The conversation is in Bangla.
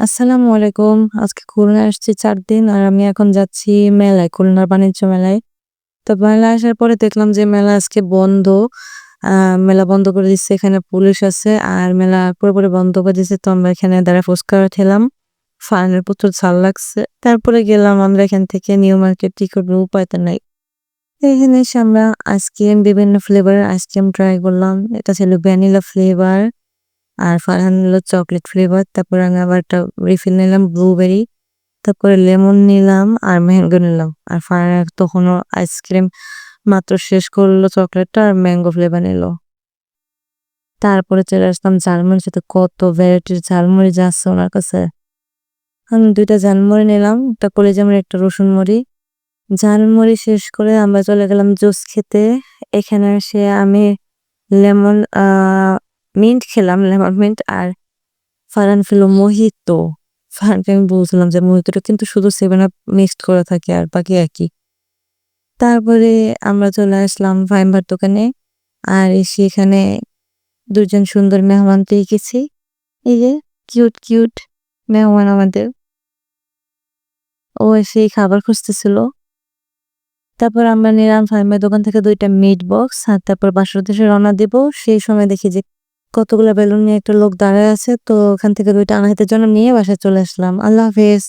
আসসালামু আলাইকুম। আজকে খুলনায় আসছি ৪ দিন। আর আমি এখন যাচ্ছি মেলায়, খুলনার বাণিজ্য মেলায়। তো মেলায় আসার পরে দেখলাম যে মেলা আজকে বন্ধ। আ মেলা বন্ধ করে দিচ্ছে। এখানে পুলিশ আছে। আর মেলা পুরোপুরি বন্ধ করে দিছে। তো আমরা এখানে দাঁড়ায় ফুচকা খেলাম। ফানের প্রচুর ঝাল লাগছে। তারপরে গেলাম আমরা এখান থেকে নিউ মার্কেট কি করব উপায় তো নাই। এখানে এসে আমরা আইসক্রিম বিভিন্ন ফ্লেভারের আইসক্রিম ট্রাই করলাম। এটা ছিল ভ্যানিলা ফ্লেভার। আর ফারহান নিল চকলেট ফ্লেভার। তারপরে আমি আবার একটা রিফিল নিলাম ব্লুবেরি। তারপরে লেমন নিলাম আর ম্যাঙ্গো নিলাম। আর ফারহান তখনও আইসক্রিম মাত্র শেষ করলো চকলেটটা আর ম্যাঙ্গো ফ্লেভার নিল। তারপরে চলে আসলাম ঝালমুড়ির সাথে কত ভ্যারাইটির ঝালমুড়ি যা আছে উনার কাছে। আমি ২ টা ঝালমুড়ি নিলাম, একটা কলিজা মুড়ি, একটা রসুন মুড়ি। ঝালমুড়ি শেষ করে আমরা চলে গেলাম জুস খেতে। এখানে এসে আমি লেমন মিন্ট খেলাম, লেমন মিন্ট। আর ফারহান খেলো মোহিতো। ফারহানকে আমি বলছিলাম যে মোহিতোটা কিন্তু শুধু 7 আপ মিক্সড করা থাকে আর বাকি একই। তারপরে আমরা চলে আসলাম ফাইম-বার দোকানে। আর এসে এখানে ২ জন সুন্দর মেহমান পেয়ে গেছি। এই যে কিউট মেহমান আমাদের। ও এসেই খাবার খুঁজতেছিল। তারপর আমরা নিলাম ফাহিমের দোকান থেকে ২ টা মিট বক্স। আর তারপর বাসার উদ্দেশ্যে রওনা দিব। সেই সময় দেখি যে কতগুলা বেলুন নিয়ে একটা লোক দাঁড়ায় আছে। তো ওখান থেকে ২ টা আনাইতে জন্য নিয়ে বাসায় চলে আসলাম। আল্লাহ হাফেজ।